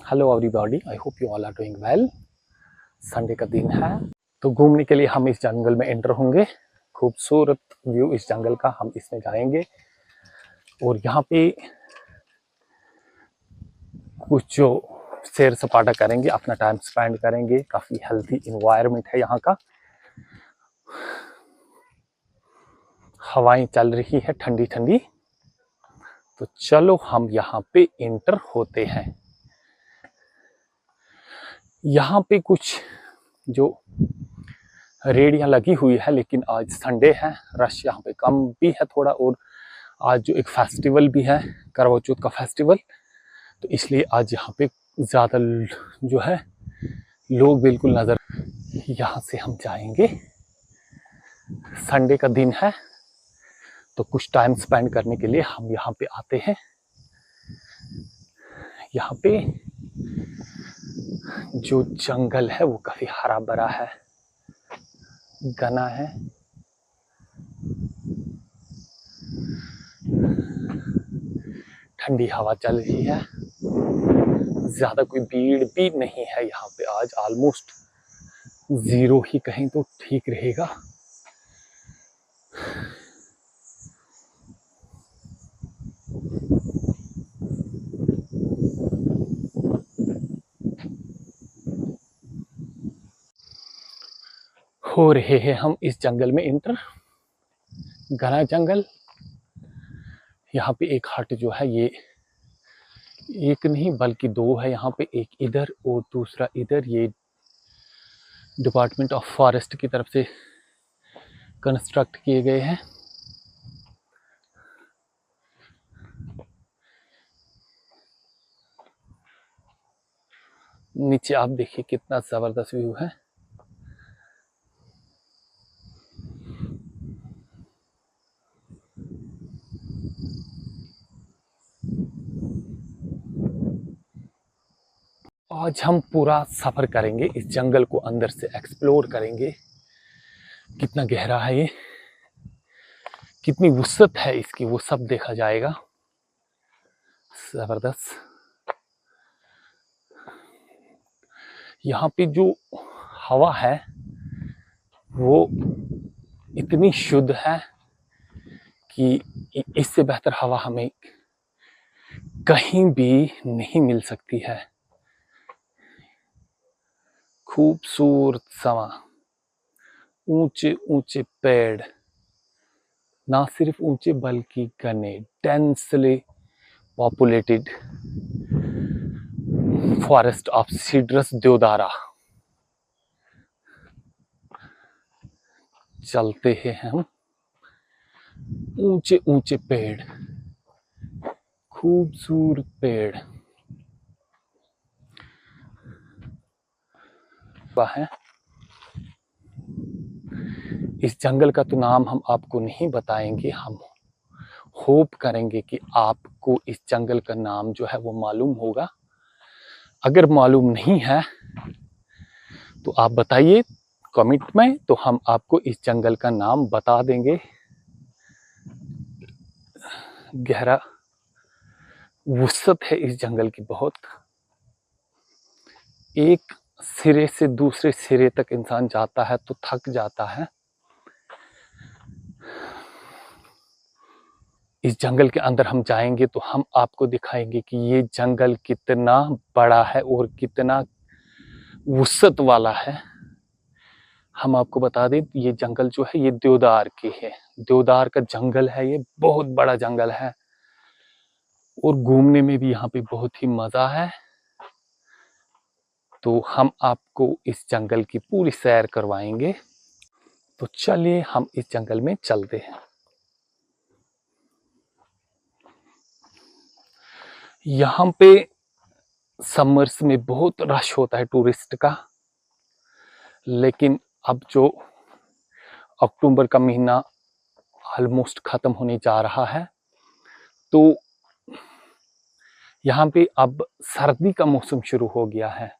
Hello everybody, I hope you all are doing well. Sunday का दिन है तो घूमने के लिए हम इस जंगल में एंटर होंगे। खूबसूरत व्यू इस जंगल का, हम इसमें जाएंगे और यहाँ पे कुछ जो सैर सपाटा करेंगे, अपना टाइम स्पेंड करेंगे। काफ़ी हेल्थी इन्वायरमेंट है यहाँ का, हवाएं चल रही है ठंडी ठंडी। तो चलो हम यहाँ पे एंटर होते हैं। यहाँ पे कुछ जो रेडियां लगी हुई है, लेकिन आज संडे है, रश यहाँ पे कम भी है थोड़ा। और आज जो एक फेस्टिवल भी है, करवा चौथ का फेस्टिवल, तो इसलिए आज यहाँ पे ज़्यादा जो है लोग बिल्कुल नज़र। यहाँ से हम जाएंगे, संडे का दिन है तो कुछ टाइम स्पेंड करने के लिए हम यहाँ पे आते हैं। यहाँ पे जो जंगल है वो काफ़ी हरा भरा है, घना है। ठंडी हवा चल रही है, ज्यादा कोई भीड़ भी नहीं है यहाँ पे। आज ऑलमोस्ट जीरो ही कहीं तो ठीक रहेगा। हो रहे हैं हम इस जंगल में इंटर, घना जंगल। यहाँ पे एक हट जो है, ये एक नहीं बल्कि दो है यहाँ पे, एक इधर और दूसरा इधर। ये डिपार्टमेंट ऑफ फॉरेस्ट की तरफ से कंस्ट्रक्ट किए गए हैं। नीचे आप देखिए कितना जबरदस्त व्यू है। आज हम पूरा सफर करेंगे, इस जंगल को अंदर से एक्सप्लोर करेंगे। कितना गहरा है ये, कितनी वुसअत है इसकी, वो सब देखा जाएगा। जबरदस्त। यहाँ पे जो हवा है वो इतनी शुद्ध है कि इससे बेहतर हवा हमें कहीं भी नहीं मिल सकती है। खूबसूरत समा, ऊंचे ऊंचे पेड़, ना सिर्फ ऊंचे बल्कि घने, densely populated forest of सीड्रस deodara. चलते हैं हम, ऊंचे ऊंचे पेड़, खूबसूरत पेड़ है। इस जंगल का तो नाम हम आपको नहीं बताएंगे, हम होप करेंगे कि आपको इस जंगल का नाम जो है वो मालूम होगा। अगर मालूम नहीं है तो आप बताइए कमेंट में, तो हम आपको इस जंगल का नाम बता देंगे। गहरा वुसअत है इस जंगल की बहुत, एक सिरे से दूसरे सिरे तक इंसान जाता है तो थक जाता है। इस जंगल के अंदर हम जाएंगे तो हम आपको दिखाएंगे कि ये जंगल कितना बड़ा है और कितना वुसअत वाला है। हम आपको बता दें, ये जंगल जो है ये देवदार की है, देवदार का जंगल है, ये बहुत बड़ा जंगल है और घूमने में भी यहाँ पे बहुत ही मजा है। तो हम आपको इस जंगल की पूरी सैर करवाएंगे। तो चलिए हम इस जंगल में चलते हैं। यहाँ पे समर्स में बहुत रश होता है टूरिस्ट का, लेकिन अब जो अक्टूबर का महीना ऑलमोस्ट खत्म होने जा रहा है, तो यहाँ पे अब सर्दी का मौसम शुरू हो गया है।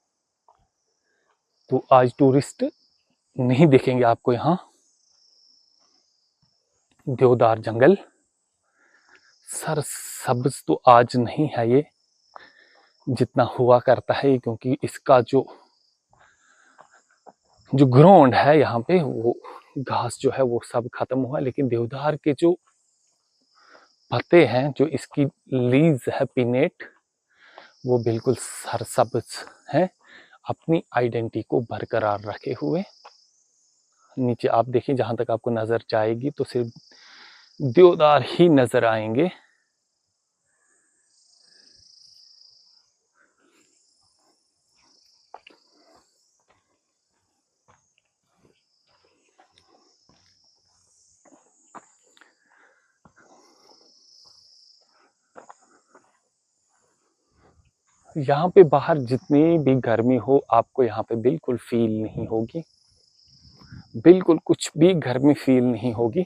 तो आज टूरिस्ट नहीं दिखेंगे आपको यहाँ। देवदार जंगल सर सब्ज तो आज नहीं है ये, जितना हुआ करता है, क्योंकि इसका जो ग्राउंड है यहाँ पे, वो घास जो है वो सब खत्म हुआ, लेकिन देवदार के जो पत्ते हैं, जो इसकी लीज है पिनेट, वो बिल्कुल सरसब्ज है, अपनी आइडेंटिटी को बरकरार रखे हुए। नीचे आप देखिए, जहां तक आपको नजर जाएगी तो सिर्फ देवदार ही नजर आएंगे। यहाँ पे बाहर जितनी भी गर्मी हो, आपको यहाँ पे बिल्कुल फील नहीं होगी, बिल्कुल कुछ भी गर्मी फील नहीं होगी।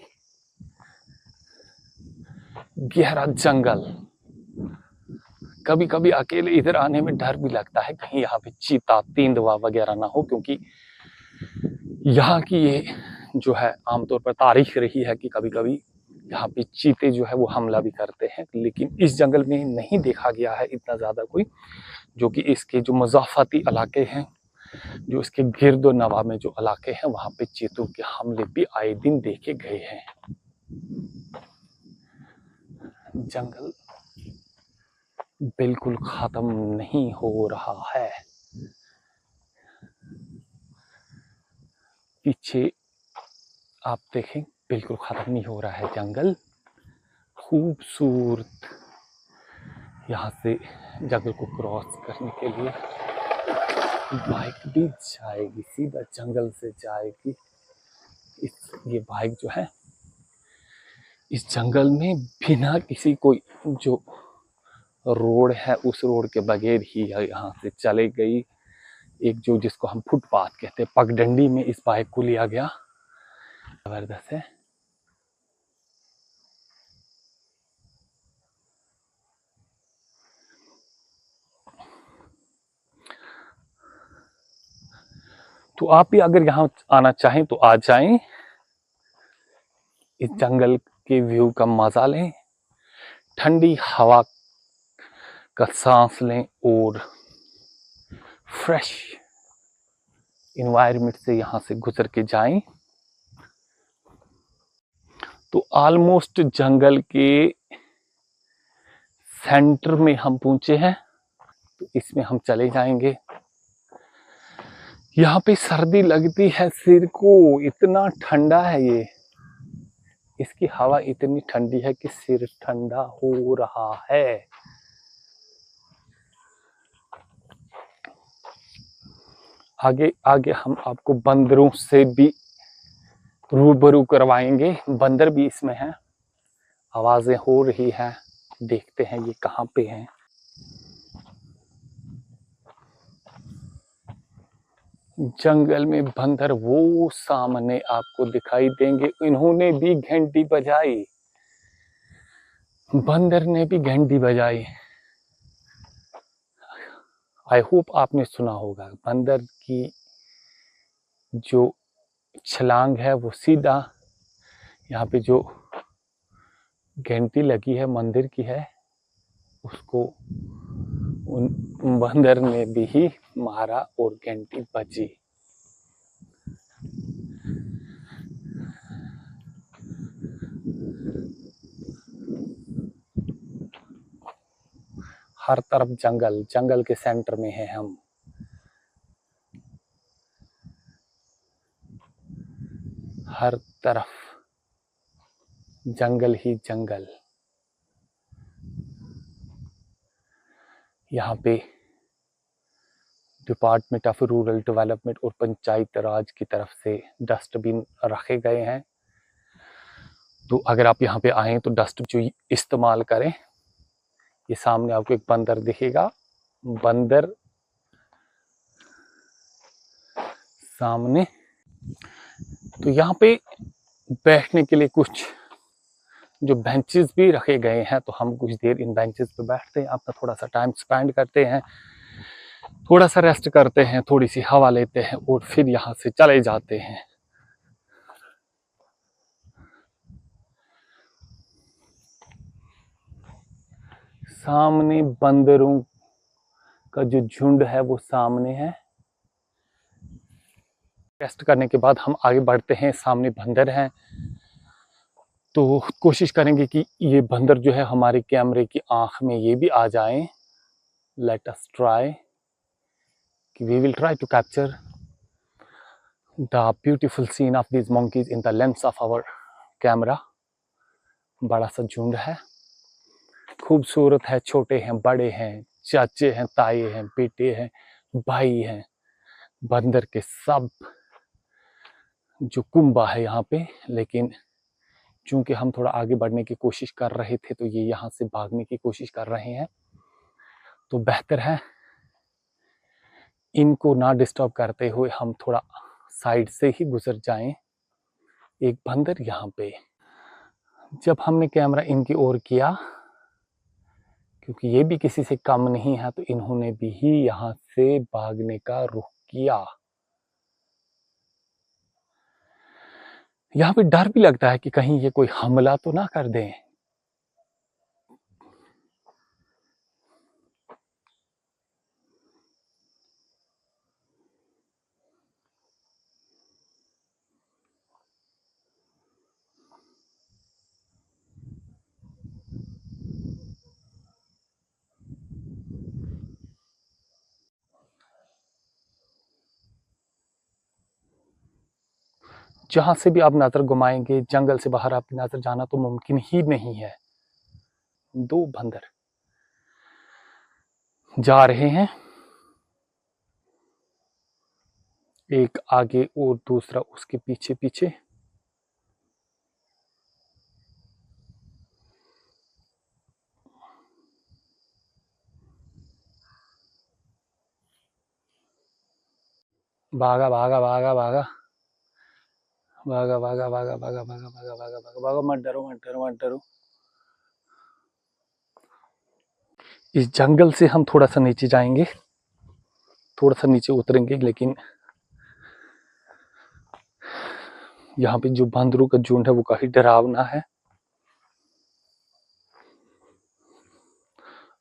गहरा जंगल, कभी कभी अकेले इधर आने में डर भी लगता है, कहीं यहाँ पे चीता तेंदुआ वगैरह ना हो, क्योंकि यहाँ की ये जो है आमतौर पर तारीख रही है कि कभी कभी यहाँ पे चीते जो है वो हमला भी करते हैं, लेकिन इस जंगल में नहीं देखा गया है इतना ज्यादा कोई, जो कि इसके जो मज़ाफ़ाती इलाके हैं, जो इसके गिर्द नवा में जो इलाके हैं, वहां पे चीतों के हमले भी आए दिन देखे गए हैं। जंगल बिल्कुल खत्म नहीं हो रहा है। पीछे आप देखें, बिल्कुल खत्म नहीं हो रहा है जंगल। खूबसूरत, यहाँ से जंगल को क्रॉस करने के लिए बाइक भी जाएगी, सीधा जंगल से जाएगी। ये बाइक जो है इस जंगल में बिना किसी कोई जो रोड है, उस रोड के बगैर ही यहाँ से चले गई। एक जो जिसको हम फुटपाथ कहते हैं, पगडंडी में इस बाइक को लिया गया। जबरदस्त है। तो आप भी अगर यहाँ आना चाहें तो आ जाएं, इस जंगल के व्यू का मजा लें, ठंडी हवा का सांस लें और फ्रेश इन्वायरमेंट से यहाँ से गुजर के जाएं। तो ऑलमोस्ट जंगल के सेंटर में हम पहुंचे हैं, तो इसमें हम चले जाएंगे। यहाँ पे सर्दी लगती है सिर को, इतना ठंडा है ये, इसकी हवा इतनी ठंडी है कि सिर ठंडा हो रहा है। आगे आगे हम आपको बंदरों से भी रूबरू करवाएंगे, बंदर भी इसमें हैं, आवाजें हो रही हैं, देखते हैं ये कहाँ पे हैं। जंगल में बंदर वो सामने आपको दिखाई देंगे, इन्होंने भी घंटी बजाई, बंदर ने भी घंटी बजाई। आई होप आपने सुना होगा, बंदर की जो छलांग है वो सीधा यहाँ पे जो घंटी लगी है मंदिर की है, उसको उन बंदर ने भी ही मारा और घंटी बजी। हर तरफ जंगल, जंगल के सेंटर में है हम। हर तरफ जंगल ही जंगल। यहाँ पे डिपार्टमेंट ऑफ रूरल डेवलपमेंट और पंचायत राज की तरफ से डस्टबिन रखे गए हैं, तो अगर आप यहाँ पे आए तो डस्टबिन जो इस्तेमाल करें। ये सामने आपको एक बंदर दिखेगा, बंदर सामने। तो यहाँ पे बैठने के लिए कुछ जो बेंचेस भी रखे गए हैं, तो हम कुछ देर इन बेंचेस पे बैठते हैं, अपना थोड़ा सा टाइम स्पेंड करते हैं, थोड़ा सा रेस्ट करते हैं, थोड़ी सी हवा लेते हैं और फिर यहाँ से चले जाते हैं। सामने बंदरों का जो झुंड है वो सामने है। टेस्ट करने के बाद हम आगे बढ़ते हैं। सामने बंदर हैं, तो कोशिश करेंगे कि ये बंदर जो है हमारे कैमरे की आंख में ये भी आ जाएं। लेट अस ट्राई कि we will try to capture the beautiful scene of these monkeys in the lens of our camera. बड़ा सा झुंड है, खूबसूरत है, छोटे हैं, बड़े हैं, चाचे हैं, ताए हैं, बेटे हैं, भाई हैं, बंदर के सब जो कुंबा है यहाँ पे। लेकिन चूंकि हम थोड़ा आगे बढ़ने की कोशिश कर रहे थे तो ये यहाँ से भागने की कोशिश कर रहे हैं, तो बेहतर है इनको ना डिस्टर्ब करते हुए हम थोड़ा साइड से ही गुजर जाएं। एक बंदर यहाँ पे, जब हमने कैमरा इनकी ओर किया, क्योंकि ये भी किसी से कम नहीं है, तो इन्होंने भी ही यहाँ से भागने का रुख किया। यहाँ पे डर भी लगता है कि कहीं ये कोई हमला तो ना कर दें। जहां से भी आप नजर घुमाएंगे, जंगल से बाहर आपकी नजर जाना तो मुमकिन ही नहीं है। दो बंदर जा रहे हैं, एक आगे और दूसरा उसके पीछे पीछे। भागा भागा भागा भागा भागा भागा भागा भागा भागा भागा भागा भागा भागा, मत डरो मत डरो मत डरो। इस जंगल से हम थोड़ा सा नीचे जाएंगे, थोड़ा सा नीचे उतरेंगे, लेकिन यहाँ पे जो बंदरों का झुंड है वो काफी डरावना है।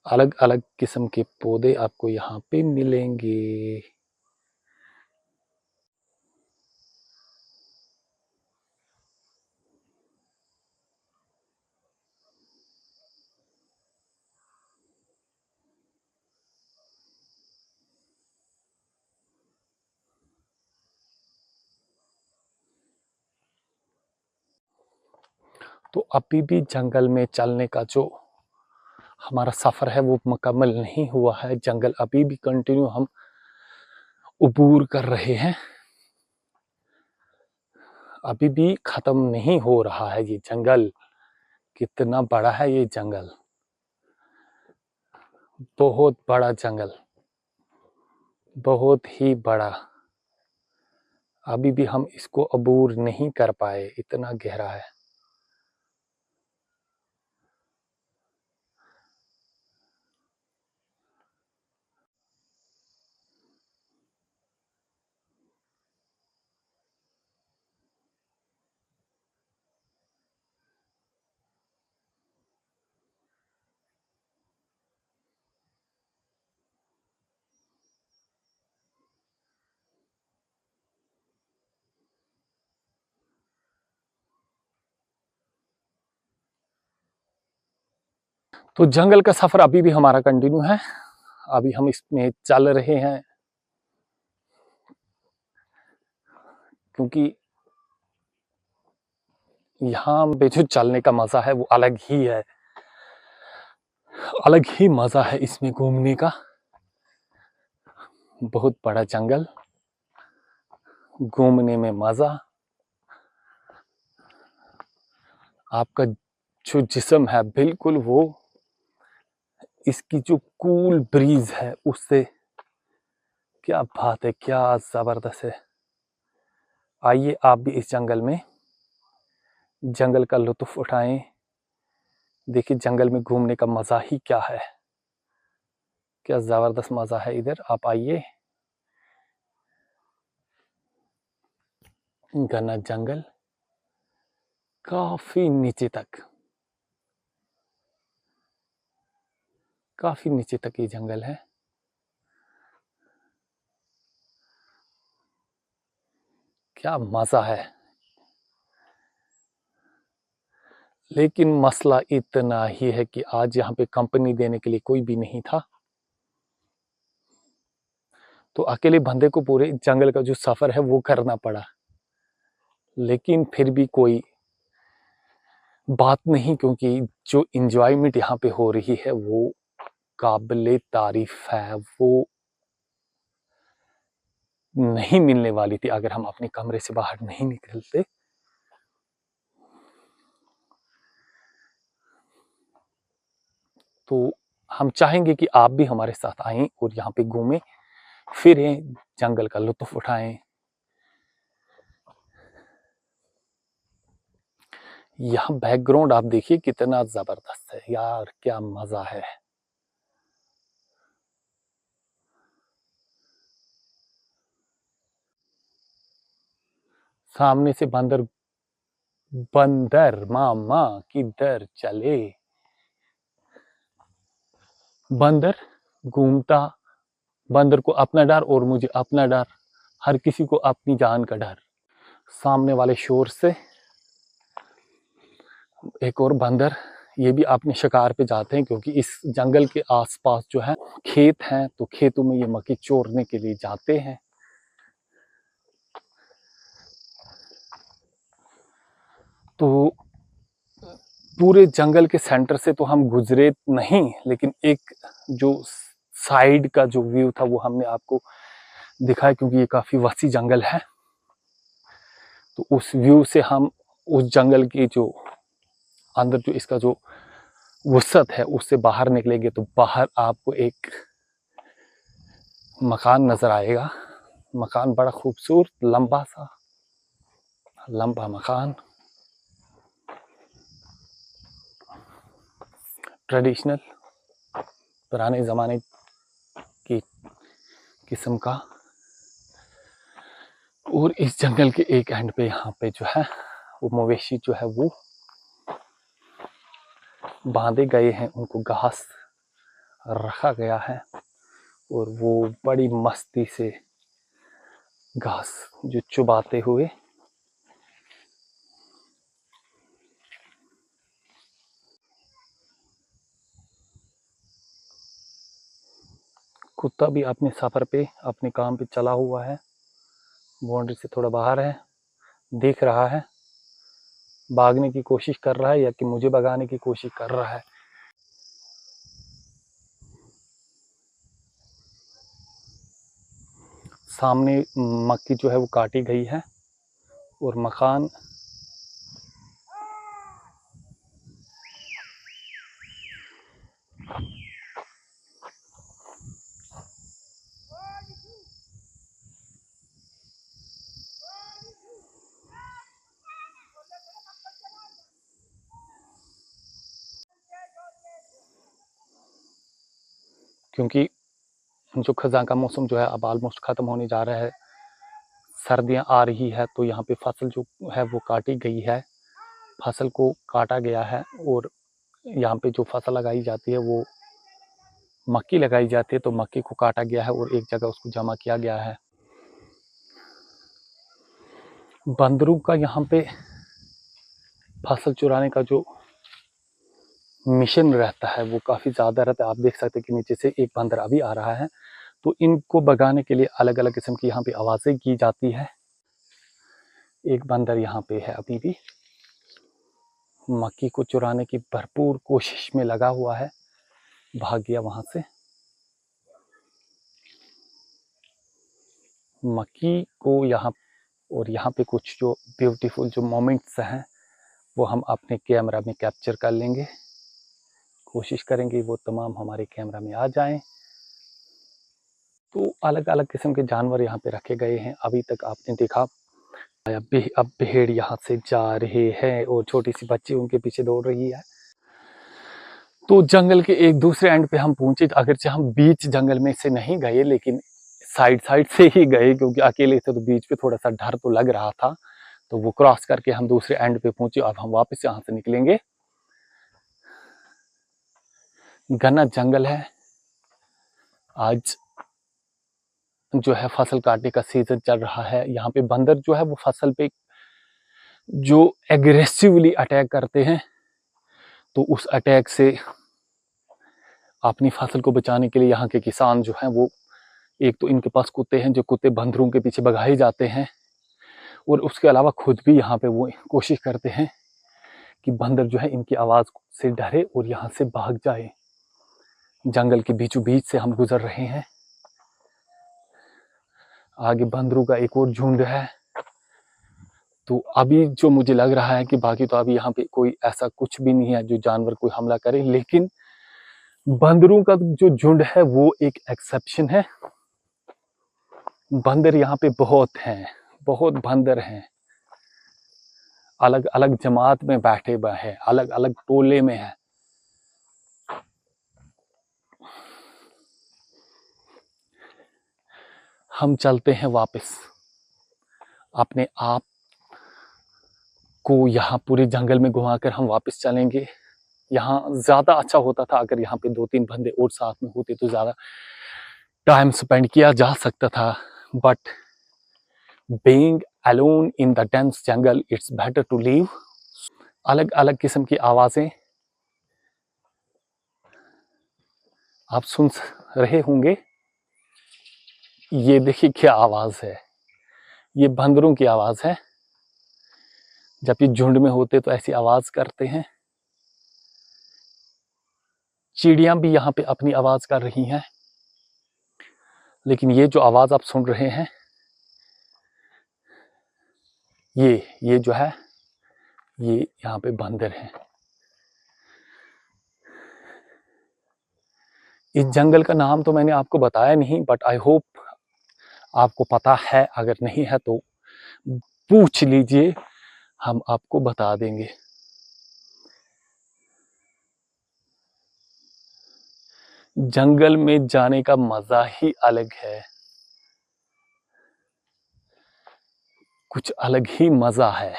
अलग अलग किस्म के पौधे आपको यहाँ पे मिलेंगे। तो अभी भी जंगल में चलने का जो हमारा सफर है वो मुकम्मल नहीं हुआ है। जंगल अभी भी कंटिन्यू हम उबूर कर रहे हैं, अभी भी खत्म नहीं हो रहा है ये जंगल। कितना बड़ा है ये जंगल, बहुत बड़ा जंगल, बहुत ही बड़ा। अभी भी हम इसको अबूर नहीं कर पाए, इतना गहरा है। तो जंगल का सफर अभी भी हमारा कंटिन्यू है, अभी हम इसमें चल रहे हैं, क्योंकि यहाँ पे जो चलने का मजा है वो अलग ही है, अलग ही मजा है इसमें घूमने का। बहुत बड़ा जंगल, घूमने में मजा। आपका जो जिस्म है बिल्कुल वो इसकी जो कूल ब्रीज है उससे, क्या बात है, क्या जबरदस्त है। आइए आप भी इस जंगल में, जंगल का लुत्फ उठाएं। देखिए जंगल में घूमने का मजा ही क्या है, क्या जबरदस्त मजा है इधर। आप आइए, घना जंगल काफी नीचे तक, काफी नीचे तक ये जंगल है। क्या मजा है। लेकिन मसला इतना ही है कि आज यहाँ पे कंपनी देने के लिए कोई भी नहीं था, तो अकेले बंदे को पूरे जंगल का जो सफर है वो करना पड़ा। लेकिन फिर भी कोई बात नहीं, क्योंकि जो इंजॉयमेंट यहाँ पे हो रही है वो काबिले तारीफ है। वो नहीं मिलने वाली थी अगर हम अपने कमरे से बाहर नहीं निकलते। तो हम चाहेंगे कि आप भी हमारे साथ आएं और यहाँ पे घूमें फिरें, जंगल का लुत्फ उठाएं। यहाँ बैकग्राउंड आप देखिए कितना जबरदस्त है यार, क्या मजा है। सामने से बंदर, बंदर मामा किधर चले। बंदर घूमता, बंदर को अपना डर और मुझे अपना डर, हर किसी को अपनी जान का डर। सामने वाले शोर से एक और बंदर, ये भी अपने शिकार पे जाते हैं, क्योंकि इस जंगल के आसपास जो है खेत हैं, तो खेतों में ये मक्की चोरने के लिए जाते हैं। तो पूरे जंगल के सेंटर से तो हम गुजरे नहीं, लेकिन एक जो साइड का जो व्यू था वो हमने आपको दिखाया, क्योंकि ये काफी वसी जंगल है। तो उस व्यू से हम उस जंगल की जो अंदर जो इसका जो वसत है उससे बाहर निकलेंगे, तो बाहर आपको एक मकान नजर आएगा। मकान बड़ा खूबसूरत, लंबा सा लंबा मकान, ट्रेडिशनल पुराने ज़माने की किस्म का। और इस जंगल के एक एंड पे यहाँ पे जो है वो मवेशी जो है वो बांधे गए हैं, उनको घास रखा गया है और वो बड़ी मस्ती से घास जो चुबाते हुए कुत्ता भी अपने सफर पे अपने काम पे चला हुआ है, बाउंड्री से थोड़ा बाहर है, देख रहा है, भागने की कोशिश कर रहा है या कि मुझे भगाने की कोशिश कर रहा है। सामने मक्की जो है वो काटी गई है और मकान क्योंकि जो खज़ां का मौसम जो है अब ऑलमोस्ट ख़त्म होने जा रहा है, सर्दियां आ रही है, तो यहाँ पे फसल जो है वो काटी गई है, फसल को काटा गया है और यहाँ पे जो फसल लगाई जाती है वो मक्की लगाई जाती है, तो मक्की को काटा गया है और एक जगह उसको जमा किया गया है। बंदरों का यहाँ पे फसल चुराने का जो मिशन रहता है वो काफ़ी ज़्यादा रहता है। आप देख सकते हैं कि नीचे से एक बंदर अभी आ रहा है, तो इनको भगाने के लिए अलग अलग किस्म की यहाँ पे आवाज़ें की जाती है। एक बंदर यहाँ पे है अभी भी मक्की को चुराने की भरपूर कोशिश में लगा हुआ है, भाग गया वहां से। मक्की को यहाँ और यहाँ पे कुछ जो ब्यूटीफुल जो मोमेंट्स हैं वो हम अपने कैमरा में कैप्चर कर लेंगे, कोशिश करेंगे वो तमाम हमारे कैमरा में आ जाएं। तो अलग अलग किस्म के जानवर यहाँ पे रखे गए हैं। अभी तक आपने देखा अब भेड़ यहाँ से जा रहे हैं और छोटी सी बच्ची उनके पीछे दौड़ रही है। तो जंगल के एक दूसरे एंड पे हम पहुंचे, अगरचे हम बीच जंगल में से नहीं गए लेकिन साइड साइड से ही गए, क्योंकि अकेले से तो बीच पे थोड़ा सा डर तो लग रहा था। तो वो क्रॉस करके हम दूसरे एंड पे पहुंचे। अब हम वापस यहाँ से निकलेंगे। घना जंगल है, आज जो है फसल काटने का सीजन चल रहा है। यहाँ पे बंदर जो है वो फसल पे जो एग्रेसिवली अटैक करते हैं, तो उस अटैक से अपनी फसल को बचाने के लिए यहाँ के किसान जो हैं वो, एक तो इनके पास कुत्ते हैं, जो कुत्ते बंदरों के पीछे भगाए जाते हैं, और उसके अलावा खुद भी यहाँ पे वो कोशिश करते हैं कि बंदर जो है इनकी आवाज़ से डरे और यहाँ से भाग जाए। जंगल के बीचों बीच से हम गुजर रहे हैं। आगे बंदरों का एक और झुंड है। तो अभी जो मुझे लग रहा है कि बाकी तो अभी यहाँ पे कोई ऐसा कुछ भी नहीं है जो जानवर कोई हमला करे, लेकिन बंदरों का जो झुंड है वो एक एक्सेप्शन है। बंदर यहाँ पे बहुत हैं, बहुत बंदर हैं, अलग अलग जमात में बैठे हुए हैं, अलग अलग टोले में हैं। हम चलते हैं वापस, अपने आप को यहाँ पूरे जंगल में घुमाकर हम वापस चलेंगे। यहाँ ज़्यादा अच्छा होता था अगर यहाँ पे 2-3 बंदे और साथ में होते तो ज़्यादा टाइम स्पेंड किया जा सकता था, but being alone in the dense jungle it's better to leave. अलग अलग किस्म की आवाज़ें आप सुन रहे होंगे। ये देखिए क्या आवाज़ है, ये बंदरों की आवाज़ है। जब ये झुंड में होते तो ऐसी आवाज़ करते हैं। चिड़ियां भी यहाँ पे अपनी आवाज़ कर रही हैं, लेकिन ये जो आवाज़ आप सुन रहे हैं, ये जो है ये यहाँ पे बंदर हैं। इस जंगल का नाम तो मैंने आपको बताया नहीं, बट आई होप आपको पता है। अगर नहीं है तो पूछ लीजिए, हम आपको बता देंगे। जंगल में जाने का मजा ही अलग है, कुछ अलग ही मजा है।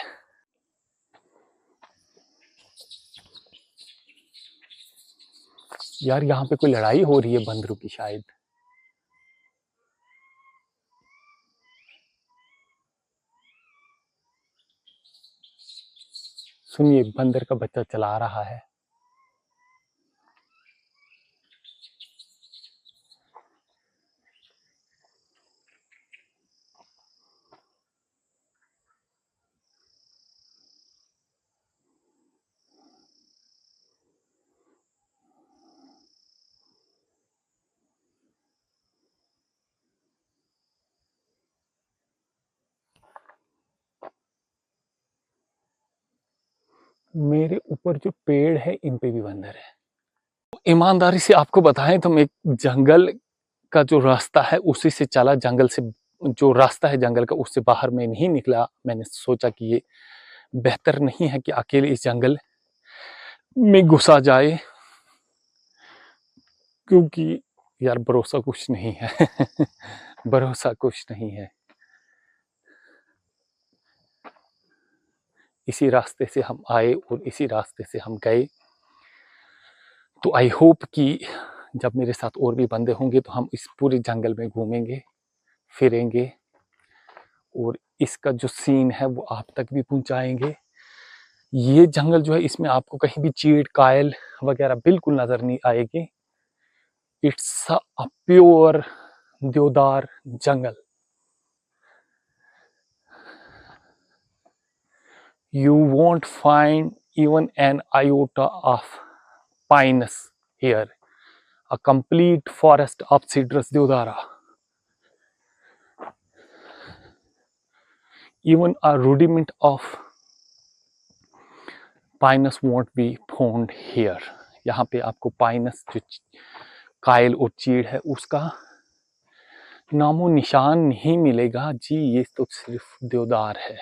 यार यहाँ पे कोई लड़ाई हो रही है बंदरों की शायद। सुनिए, बंदर का बच्चा चला रहा है। मेरे ऊपर जो पेड़ है इन पे भी बंदर है। ईमानदारी से आपको बताएं तो मैं जंगल का जो रास्ता है उसी से चला, जंगल से जो रास्ता है जंगल का उससे बाहर मैं नहीं निकला। मैंने सोचा कि ये बेहतर नहीं है कि अकेले इस जंगल में घुसा जाए, क्योंकि यार भरोसा कुछ नहीं है भरोसा कुछ नहीं है। इसी रास्ते से हम आए और इसी रास्ते से हम गए। तो आई होप कि जब मेरे साथ और भी बंदे होंगे तो हम इस पूरे जंगल में घूमेंगे फिरेंगे और इसका जो सीन है वो आप तक भी पहुंचाएंगे। ये जंगल जो है इसमें आपको कहीं भी चीड़ कायल वगैरह बिल्कुल नजर नहीं आएगी। इट्स अ प्योर देवदार जंगल। You won't find even an iota of pinus here, a complete forest of Cedrus deodara. Even a rudiment of pinus won't be found here. यहाँ पे आपको पाइनस जो कायल और चीड़ है उसका नामो निशान नहीं मिलेगा जी। ये तो सिर्फ देवदार है,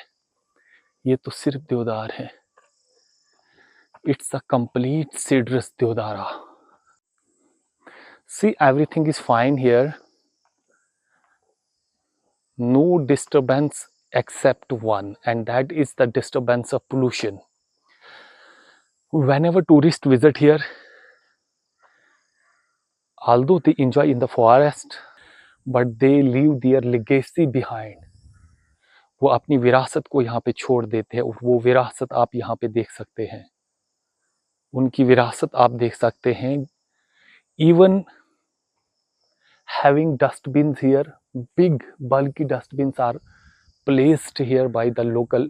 ये तो सिर्फ देवदार है। It's a complete Cedrus deodara. See, everything is fine here. No disturbance except one, and that is the disturbance of pollution. Whenever tourists visit here, although they enjoy in the forest, but they leave their legacy behind. वो अपनी विरासत को यहाँ पे छोड़ देते हैं, और वो विरासत आप यहाँ पे देख सकते हैं। उनकी विरासत आप देख सकते हैं। Even having dustbins here, big bulky dustbins are placed here by the local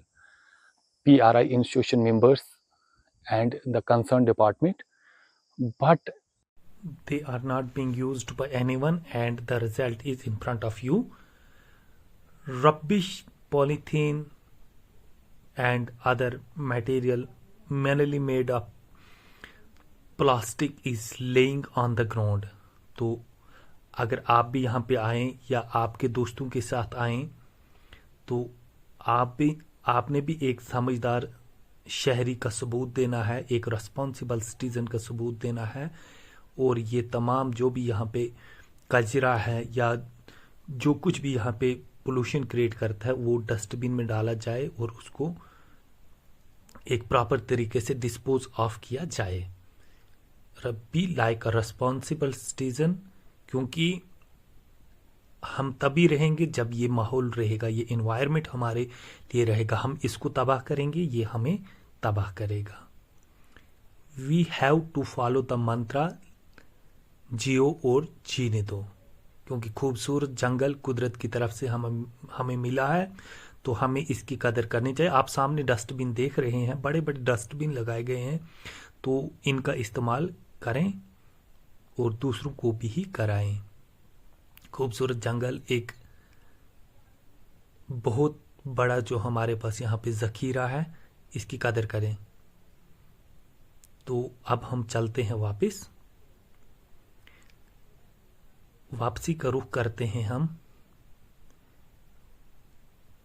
PRI institution members and the concerned department, but they are not being used by anyone, and the result is in front of you. Rubbish, polythene and other material manually made up plastic is laying on the ground. तो अगर आप भी यहाँ पे आएँ या आपके दोस्तों के साथ आएँ तो आपने भी एक समझदार शहरी का सबूत देना है, एक रिस्पॉन्सिबल सिटीजन का सबूत देना है। और ये तमाम जो भी यहाँ पे कचरा है या जो कुछ भी यहाँ पे पोल्यूशन क्रिएट करता है वो डस्टबिन में डाला जाए और उसको एक प्रॉपर तरीके से डिस्पोज ऑफ किया जाए। Be like a responsible citizen, क्योंकि हम तभी रहेंगे जब ये माहौल रहेगा, ये इन्वायरमेंट हमारे लिए रहेगा। हम इसको तबाह करेंगे, ये हमें तबाह करेगा। We have to follow the mantra जियो और जीने दो, क्योंकि खूबसूरत जंगल कुदरत की तरफ से हमें मिला है, तो हमें इसकी कदर करनी चाहिए। आप सामने डस्टबिन देख रहे हैं, बड़े बड़े डस्टबिन लगाए गए हैं, तो इनका इस्तेमाल करें और दूसरों को भी कराएं। खूबसूरत जंगल एक बहुत बड़ा जो हमारे पास यहाँ पे ज़ख़ीरा है, इसकी कदर करें। तो अब हम चलते हैं वापसी का रुख करते हैं। हम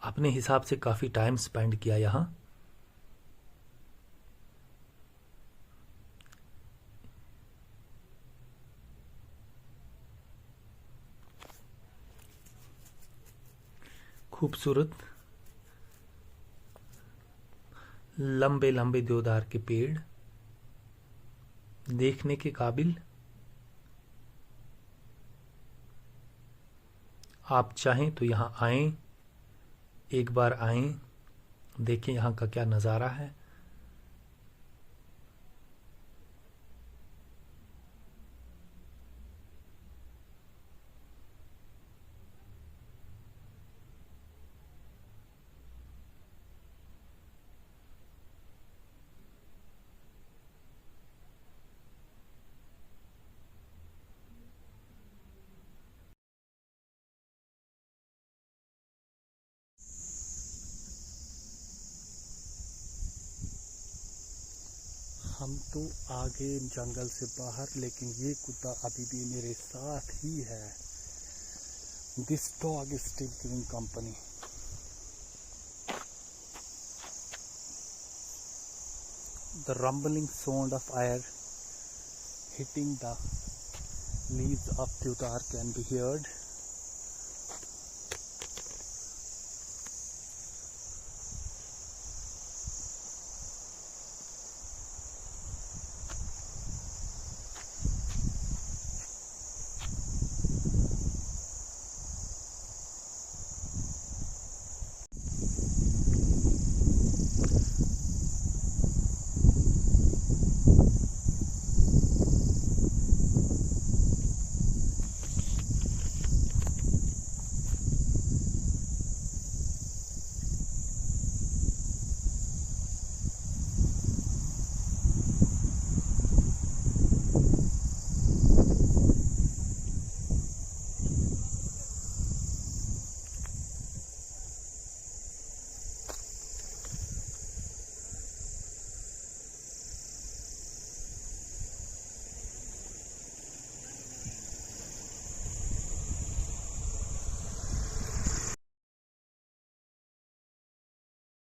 अपने हिसाब से काफ़ी टाइम स्पेंड किया यहाँ। खूबसूरत लंबे लंबे देवदार के पेड़, देखने के काबिल। आप चाहें तो यहाँ आएं, एक बार आएं, देखें यहाँ का क्या नज़ारा है। हम तो आ गए जंगल से बाहर, लेकिन ये कुत्ता अभी भी मेरे साथ ही है। This dog is still giving company. The rumbling sound of air hitting the leaves of deodar can be heard.